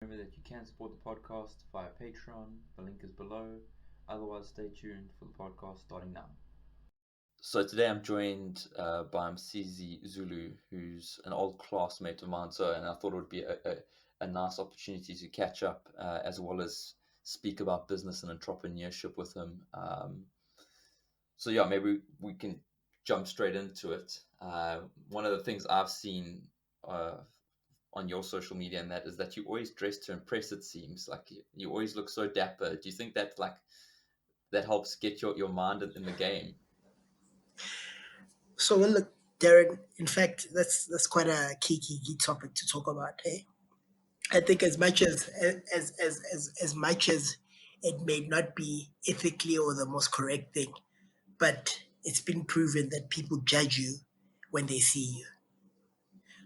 Remember that you can support the podcast via Patreon. The link is below. Otherwise, stay tuned for the podcast starting now. So today I'm joined by Msizi Zulu, who's an old classmate of mine. And I thought it would be a nice opportunity to catch up as well as speak about business and entrepreneurship with him. Maybe we can jump straight into it. One of the things I've seen on your social media and that is that you always dress to impress. It seems like you always look so dapper. Do you think that that helps get your mind in the game? So well, look, Darren. In fact, that's quite a key topic to talk about. Hey, I think as much as it may not be ethically or the most correct thing, but it's been proven that people judge you when they see you.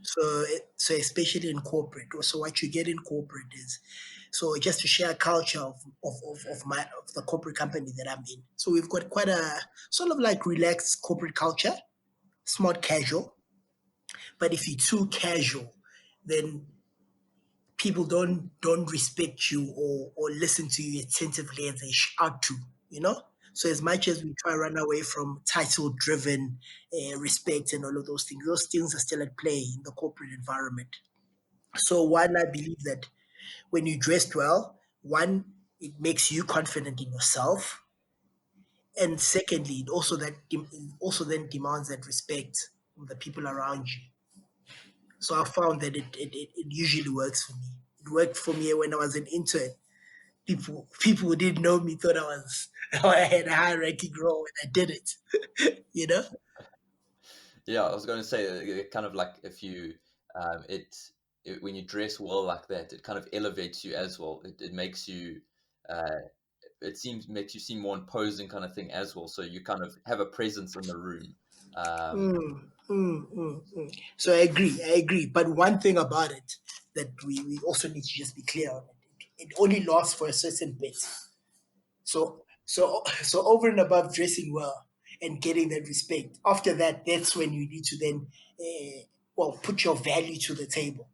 So especially in corporate. So what you get in corporate is, so just to share a culture of the corporate company that I'm in. So we've got quite a sort of like relaxed corporate culture, smart casual. But if you're too casual, then people don't respect you or listen to you attentively as they shout to, you know? So as much as we try to run away from title driven respect and all of those things are still at play in the corporate environment. So one, I believe that when you dressed well, one, it makes you confident in yourself, and secondly, it also then demands that respect from the people around you. So I found that it usually works for me. It worked for me when I was an intern. People who didn't know me thought I had a high ranking role and I did it. you know? Yeah, I was going to say kind of like if you when you dress well like that, it kind of elevates you as well. It makes you uh, makes you seem more imposing kind of thing as well. So you kind of have a presence in the room. Um, So I agree. But one thing about it that we also need to just be clear on it only lasts for a certain bit. So over and above dressing well and getting that respect, after that, that's when you need to then, put your value to the table.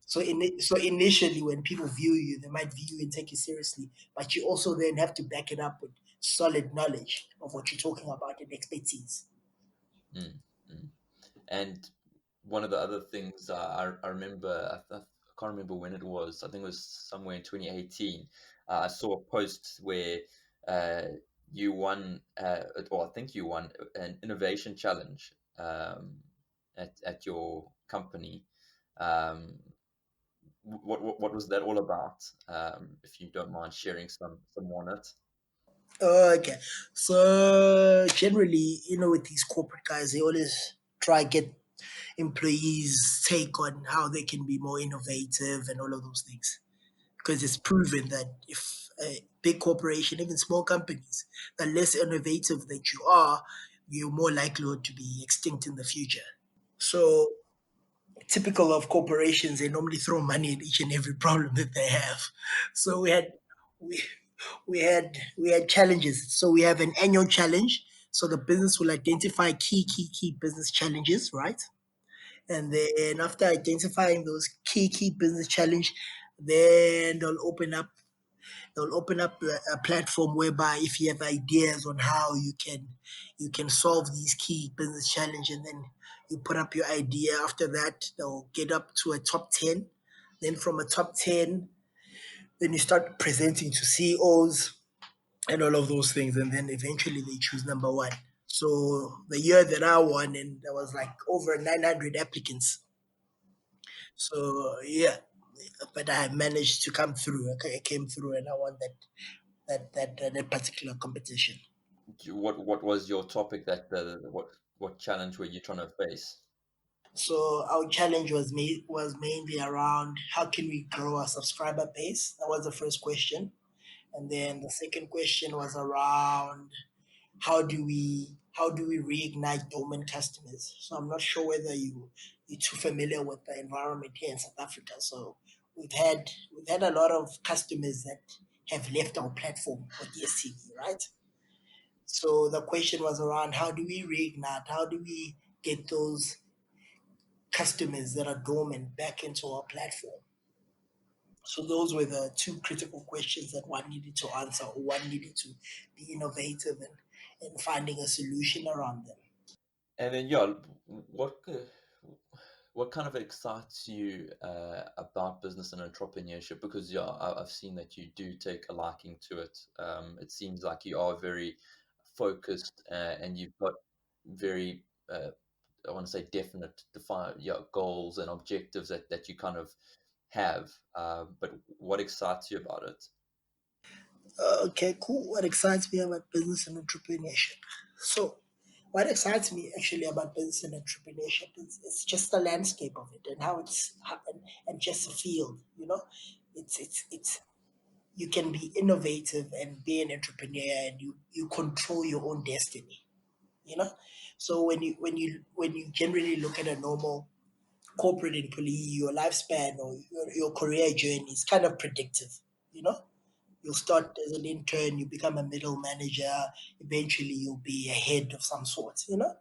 So initially, when people view you, they might view you and take you seriously, but you also then have to back it up with solid knowledge of what you're talking about and expertise. mm, mm. And one of the other things I remember, I can't remember when it was. I think it was somewhere in 2018. I saw a post where uh, you won, or I think you won an innovation challenge at your company. Um, what was that all about? If you don't mind sharing some on it. Okay. So generally, with these corporate guys, they always try get employees' take on how they can be more innovative and all of those things. Because it's proven that if a big corporation, even small companies, the less innovative that you are, you're more likely to be extinct in the future. So typical of corporations, they normally throw money at each and every problem that they have. So we we had challenges. So we have an annual challenge. So the business will identify key business challenges, right? And then after identifying those key business challenge, then they'll open up a platform whereby if you have ideas on how you can solve these key business challenge, and then you put up your idea. After that, they'll get up to a top 10. Then from a top 10, then you start presenting to CEOs and all of those things, and then eventually they choose number one. So the year that I won, and there was like over 900 applicants. So yeah, but I managed to come through. I came through, and I won that particular competition. What was your topic that what challenge were you trying to face? So our challenge was mainly around how can we grow our subscriber base. That was the first question, and then the second question was around how do we reignite dormant customers. So I'm not sure whether you're too familiar with the environment here in South Africa. So we've had a lot of customers that have left our platform for DSTV, right? So the question was around how do we reignite, how do we get those customers that are dormant back into our platform. So those were the two critical questions that one needed to answer, or one needed to be innovative in finding a solution around them. And then, yeah, what kind of excites you about business and entrepreneurship? Because yeah, I've seen that you do take a liking to it. It seems like you are very focused, and you've got very I want to say definite, defined, yeah, goals and objectives that you kind of have. But what excites you about it? Okay, cool. What excites me about business and entrepreneurship? So, what excites me actually about business and entrepreneurship is it's just the landscape of it and how it's happened and just the field. You know, it's you can be innovative and be an entrepreneur and you control your own destiny. You know, so when you generally look at a normal corporate employee, your lifespan or your career journey is kind of predictive. You know, you'll start as an intern, you become a middle manager, eventually you'll be a head of some sort, you know?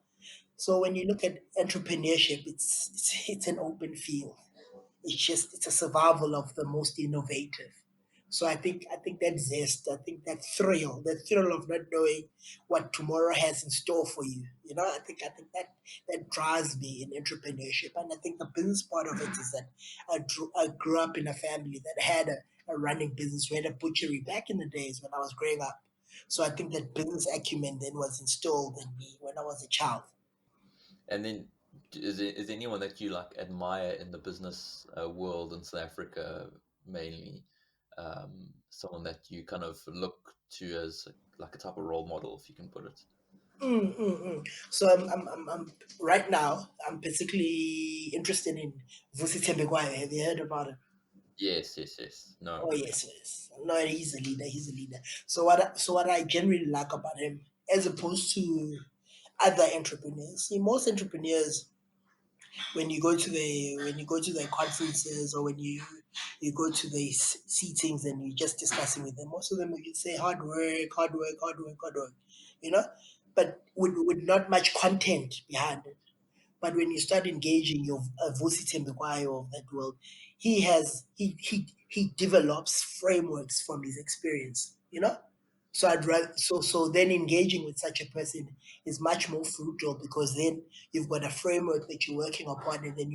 So when you look at entrepreneurship, it's an open field. It's a survival of the most innovative. So I think that zest, I think that thrill of not knowing what tomorrow has in store for you. You know, I think that drives me in entrepreneurship, and I think the business part of it is that I grew up in a family that had a running business. We had a butchery back in the days when I was growing up. So I think that business acumen then was installed in me when I was a child. And then, is there anyone that you like admire in the business world in South Africa mainly? Someone that you kind of look to as like a type of role model, if you can put it. So I'm right now. I'm basically interested in Vusi Tembekwayo. Have you heard about him? Yes, yes, yes. No, Oh yeah. yes, yes. No, he's a leader. He's a leader. So what I generally like about him, as opposed to other entrepreneurs, see, most entrepreneurs, when you go to the conferences or when you go to the seatings and you're just discussing with them, most of them will say hard work, hard work, hard work, hard work. You know, but with not much content behind it. But when you start engaging your Vusi Tembekwayo of that world, he develops frameworks from his experience. You know, so I'd rather so then engaging with such a person is much more fruitful because then you've got a framework that you're working upon, and then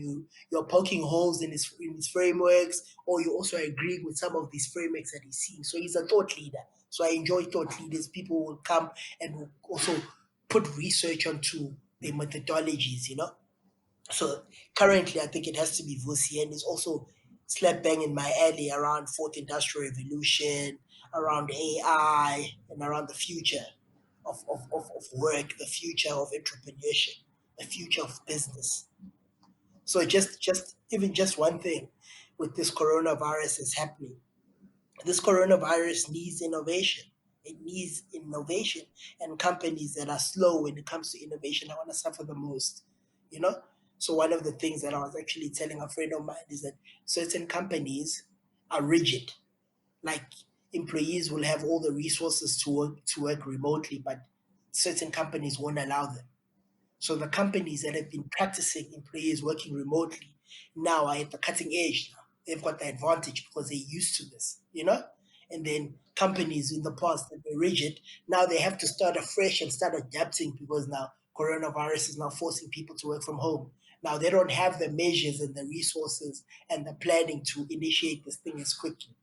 you're poking holes in his frameworks, or you also agree with some of these frameworks that he's seeing. So he's a thought leader. So I enjoy thought leaders. People will come and will also put research onto the methodologies. You know, so currently, I think it has to be Vusi, and it's also slap bang in my alley around fourth industrial revolution, around AI, and around the future of work, the future of entrepreneurship, the future of business. So just even just one thing with this coronavirus is happening. This coronavirus needs innovation. It needs innovation, and companies that are slow when it comes to innovation are going to suffer the most. You know. So one of the things that I was actually telling a friend of mine is that certain companies are rigid. Like employees will have all the resources to work remotely, but certain companies won't allow them. So the companies that have been practicing employees working remotely now are at the cutting edge now. They've got the advantage because they're used to this, you know? And then companies in the past that were rigid, now they have to start afresh and start adapting because now coronavirus is now forcing people to work from home. Now they don't have the measures and the resources and the planning to initiate this thing as quickly.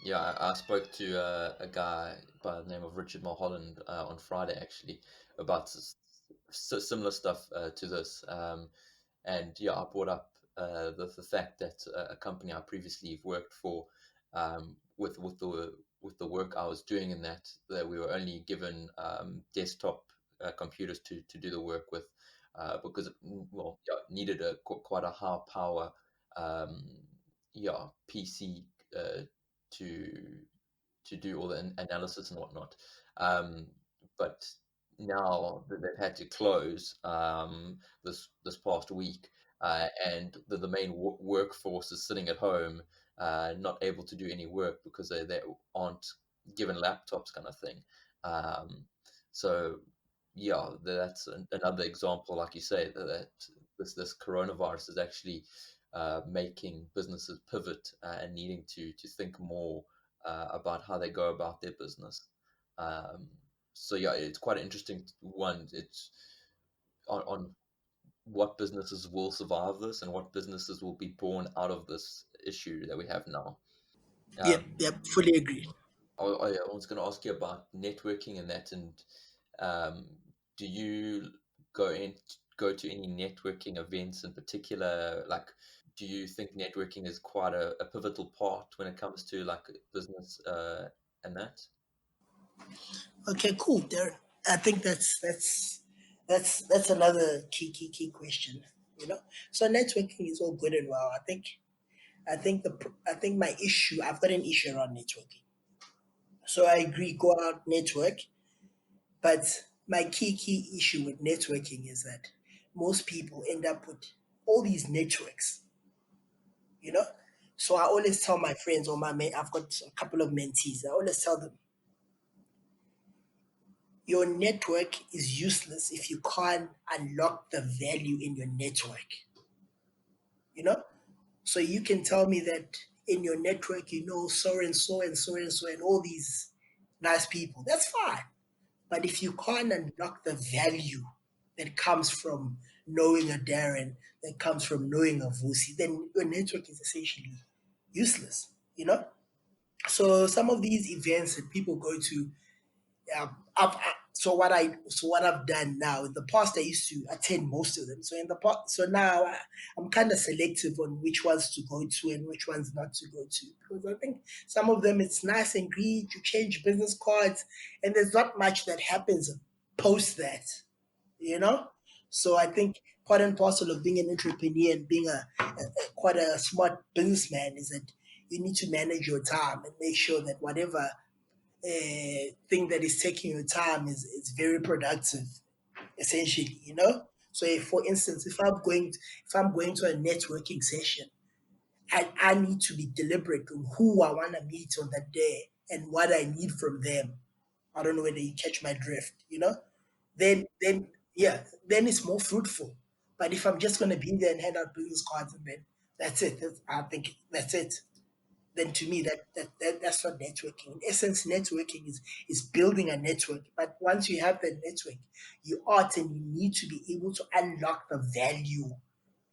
Yeah, I spoke to a guy by the name of Richard Mulholland on Friday actually about similar stuff to this. And yeah, I brought up the fact that a company I previously worked for, with the work I was doing in that we were only given desktop computers to do the work with, because well, yeah, it needed quite a high power yeah, PC to do all the analysis and whatnot. Um, but now that they've had to close this past week, and the main workforce is sitting at home, not able to do any work because they aren't given laptops, kind of thing. Um, so yeah, that's another example, like you say, that this coronavirus is actually making businesses pivot and needing to think more about how they go about their business. Um, so yeah, it's quite an interesting one. It's on what businesses will survive this and what businesses will be born out of this issue that we have now. Yep, Um, yep, fully agree. I was going to ask you about networking and that, and do you go to any networking events in particular? Like, do you think networking is quite a pivotal part when it comes to like business and that? Okay, cool, Darren. I think that's another key question. You know, so networking is all good and well. I think my issue. I've got an issue around networking. So I agree, go out network, but my key issue with networking is that most people end up with all these networks. You know, so I always tell my friends or I've got a couple of mentees. I always tell them your network is useless if you can't unlock the value in your network. You know, so you can tell me that in your network you know so and so and so and so and all these nice people. That's fine. But if you can't unlock the value that comes from knowing a Darren, that comes from knowing a Vusi, then your network is essentially useless. You know. So some of these events that people go to, so what I've done now in the past, I used to attend most of them. So in the past, so now I'm kind of selective on which ones to go to and which ones not to go to, because I think some of them it's nice and great. You change business cards, and there's not much that happens post that, you know. So I think part and parcel of being an entrepreneur and being quite a smart businessman is that you need to manage your time and make sure that whatever thing that is taking your time is very productive, essentially, you know. So if, for instance, if I'm going to a networking session, I need to be deliberate on who I want to meet on that day and what I need from them. I don't know whether you catch my drift, you know. Then yeah, then it's more fruitful. But if I'm just going to be there and hand out business cards and then that's it, I think that's it. Then to me that's not networking. In essence, networking is building a network. But once you have that network, you ought and you need to be able to unlock the value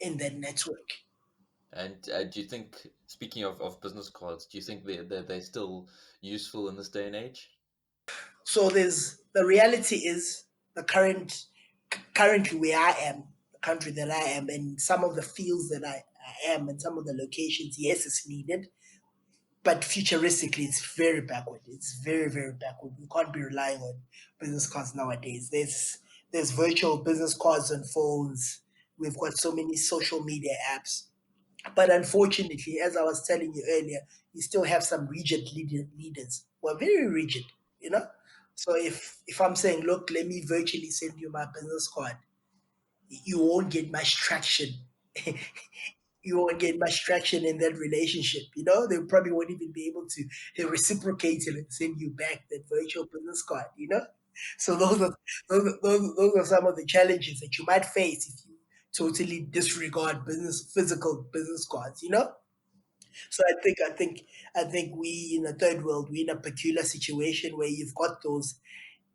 in that network. And do you think, speaking of business cards, do you think they're still useful in this day and age? So there's the reality is the currently where I am, the country that I am, and some of the fields that I am, and some of the locations. Yes, it's needed, but futuristically, it's very backward. It's very backward. We can't be relying on business cards nowadays. There's virtual business cards on phones. We've got so many social media apps. But unfortunately, as I was telling you earlier, you still have some rigid leaders who are very rigid, you know? So if I'm saying, look, let me virtually send you my business card, you won't get much traction. You won't get much traction in that relationship. You know, they probably won't even be able to reciprocate it and send you back that virtual business card. You know, so those are some of the challenges that you might face if you totally disregard business physical business cards. You know, so I think we in the third world we're in a peculiar situation where you've got those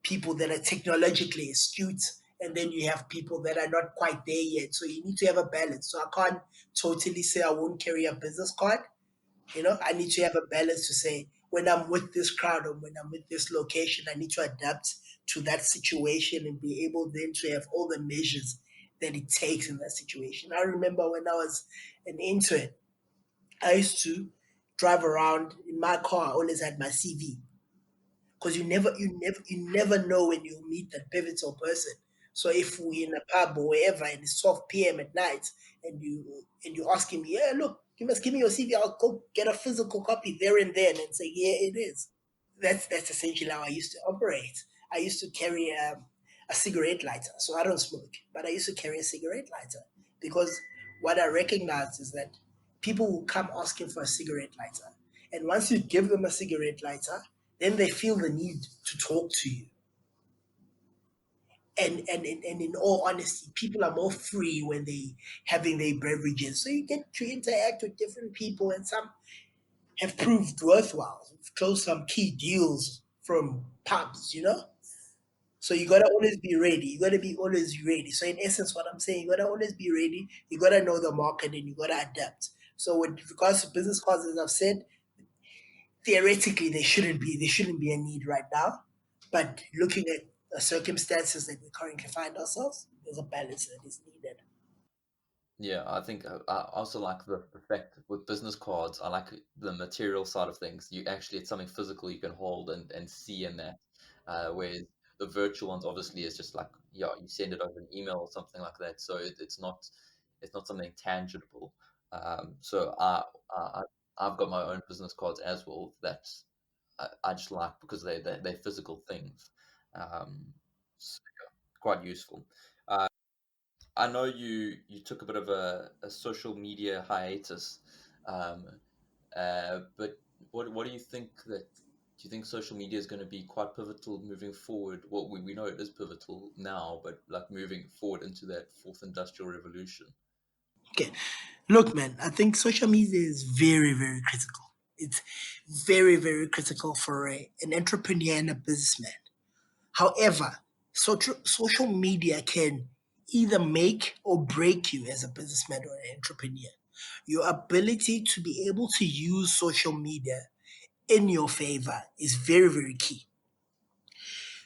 people that are technologically astute, and then you have people that are not quite there yet. So you need to have a balance. So I can't totally say I won't carry a business card. You know, I need to have a balance to say when I'm with this crowd or when I'm with this location, I need to adapt to that situation and be able then to have all the measures that it takes in that situation. I remember when I was an intern, I used to drive around in my car. I always had my CV because you never know when you meet that pivotal person. So if we in a pub or wherever and it's 12 p.m. at night and you asking me, yeah, look, you must give me your CV. I'll go get a physical copy there and then and say, yeah, it is. That's essentially how I used to operate. I used to carry a cigarette lighter, so I don't smoke, but I used to carry a cigarette lighter because what I recognized is that people will come asking for a cigarette lighter, and once you give them a cigarette lighter, then they feel the need to talk to you. And in all honesty, people are more free when they having their beverages. So you get to interact with different people, and some have proved worthwhile. We've closed some key deals from pubs, you know. So you gotta always be ready. You gotta be always ready. So in essence, what I'm saying, you gotta always be ready. You gotta know the market and you gotta adapt. So with regards to business cards, as I've said, theoretically there shouldn't be a need right now. But looking at the circumstances that we currently find ourselves, there's a balance that is needed. Yeah, I think I also like the fact with business cards, I like the material side of things. You actually, it's something physical you can hold and see in that. Whereas the virtual ones obviously is just like, yeah, you send it over an email or something like that. So it's not something tangible. So I've got my own business cards as well that I just like because they're physical things. So quite useful. I know you took a bit of a social media hiatus, um, but what do you think that do you think social media is going to be quite pivotal moving forward? Well, we know it is pivotal now, but like moving forward into that fourth industrial revolution. Okay. Look, man, I think social media is very, very critical. It's very, very critical for an entrepreneur and a businessman. However, social media can either make or break you as a businessman or an entrepreneur. Your ability to be able to use social media in your favor is very, very key.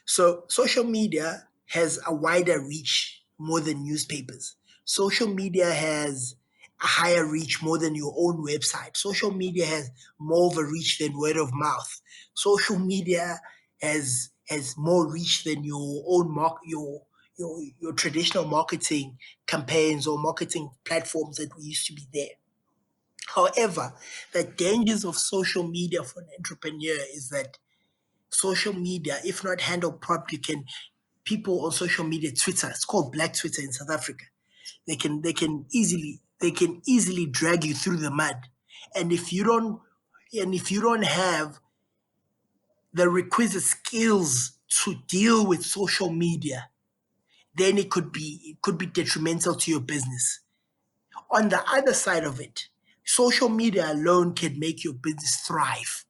So social media has a wider reach more than newspapers. Social media has a higher reach more than your own website. Social media has more of a reach than word of mouth. Social media has more reach than your own your traditional marketing campaigns or marketing platforms that we used to be there. However, the dangers of social media for an entrepreneur is that social media, if not handled properly, can people on social media, Twitter, it's called Black Twitter in South Africa. They can easily drag you through the mud, and if you don't have the requisite skills to deal with social media, then it could be detrimental to your business. On the other side of it, social media alone can make your business thrive.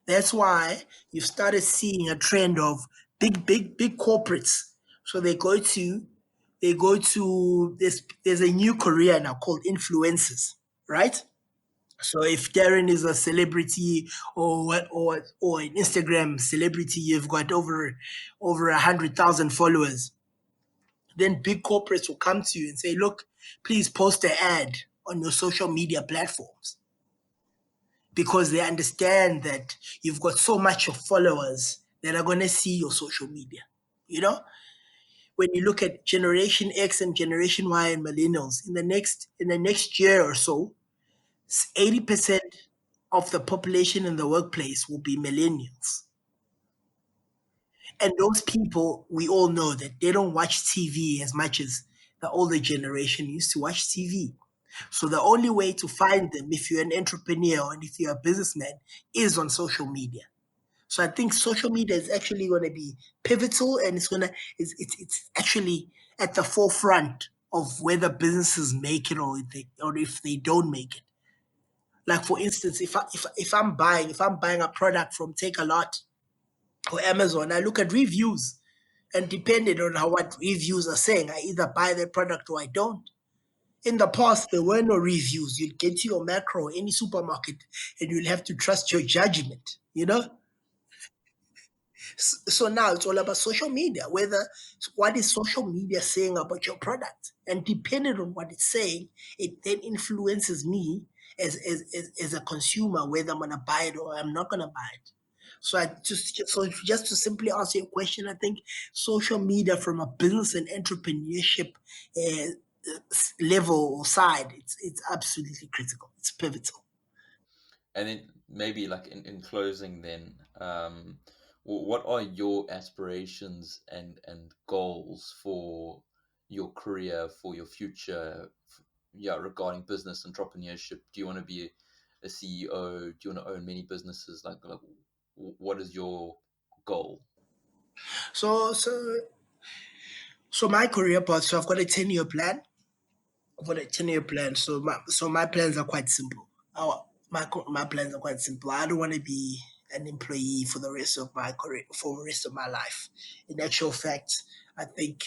That's why you've started seeing a trend of big corporates. So they go to there's a new career now called influencers, right? So if Darren is a celebrity or what or an Instagram celebrity, you've got over 100,000 followers, then big corporates will come to you and say, look, please post an ad on your social media platforms because they understand that you've got so much of followers that are going to see your social media. You know, when you look at Generation X and Generation Y and millennials, in the next year or so, 80% of the population in the workplace will be millennials. And those people, we all know that they don't watch TV as much as the older generation used to watch TV. So the only way to find them, if you're an entrepreneur and if you're a businessman, is on social media. So I think social media is actually going to be pivotal, and it's actually at the forefront of whether businesses make it or if they don't make it. Like for instance, if I'm buying a product from Take a Lot or Amazon, I look at reviews, and depending on how what reviews are saying, I either buy the product or I don't. In the past, there were no reviews. You'd get to your macro or any supermarket, and you'll have to trust your judgment. You know. So now it's all about social media. Whether what is social media saying about your product, and depending on what it's saying, it then influences me as a consumer whether I'm gonna buy it or I'm not gonna buy it. So just to simply answer your question, I think social media from a business and entrepreneurship level or side, it's absolutely critical. It's pivotal. And then maybe like in closing, then what are your aspirations and goals for your career, for your future? Yeah, regarding business entrepreneurship, do you want to be a CEO? Do you want to own many businesses? What is your goal? So So my career path. So I've got a 10-year plan. I've got a 10-year plan. So my plans are quite simple. My plans are quite simple. I don't want to be an employee for the rest of my career, for the rest of my life. In actual fact, I think,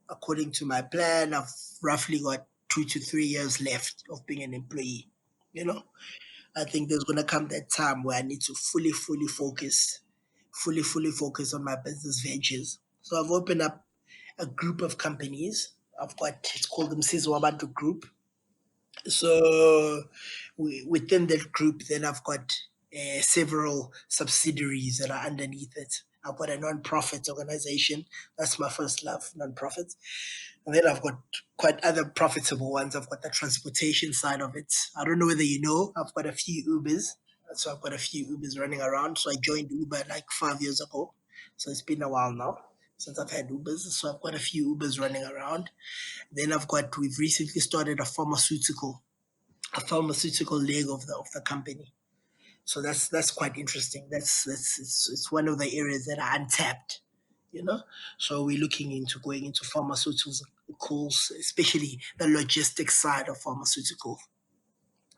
according to my plan, I've roughly got 2 to 3 years left of being an employee. You know, I think there's gonna come that time where I need to fully focus on my business ventures. So I've opened up a group of companies. It's called the Msizi Zulu Group. So within that group, then I've got several subsidiaries that are underneath it. I've got a non-profit organization. That's my first love, non-profit. And then I've got quite other profitable ones. I've got the transportation side of it. I don't know whether you know, I've got a few Ubers. So I've got a few Ubers running around. So I joined Uber like 5 years ago. So it's been a while now since I've had Ubers. So I've got a few Ubers running around. Then we've recently started a pharmaceutical leg of the company. So that's quite interesting. It's one of the areas that are untapped, you know. So we're looking into going into pharmaceuticals, especially the logistics side of pharmaceutical.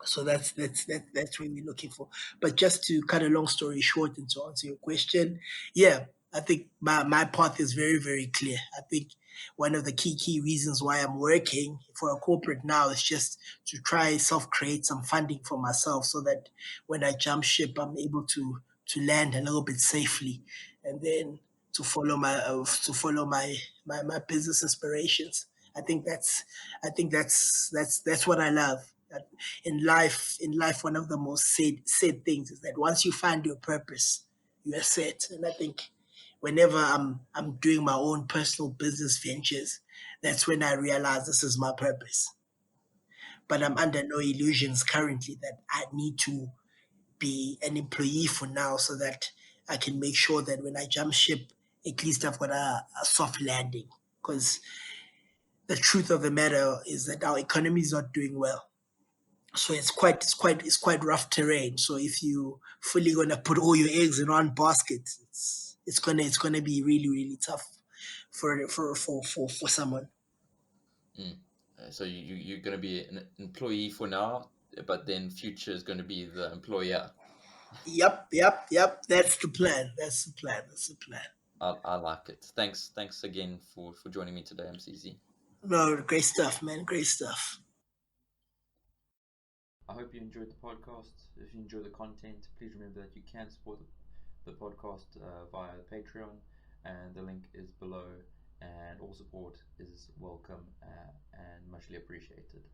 So that's what we're looking for. But just to cut a long story short and to answer your question, yeah, I think my path is very, very clear. I think one of the key reasons why I'm working for a corporate now is just to try self create some funding for myself so that when I jump ship, I'm able to land a little bit safely, and then to follow my business aspirations. I think that's what I love. In life, one of the most said things is that once you find your purpose, you are set. And I think whenever I'm doing my own personal business ventures, that's when I realize this is my purpose. But I'm under no illusions currently that I need to be an employee for now so that I can make sure that when I jump ship, at least I've got a soft landing. Because the truth of the matter is that our economy is not doing well. So it's quite rough terrain. So if you fully gonna put all your eggs in one basket, it's gonna be really, really tough for someone. Mm. So you're going to be an employee for now, but then future is going to be the employer. Yep. That's the plan. That's the plan. I like it. Thanks again for joining me today, MCZ. No, great stuff, man. Great stuff. I hope you enjoyed the podcast. If you enjoy the content, please remember that you can support the podcast via Patreon, and the link is below. And all support is welcome and muchly appreciated.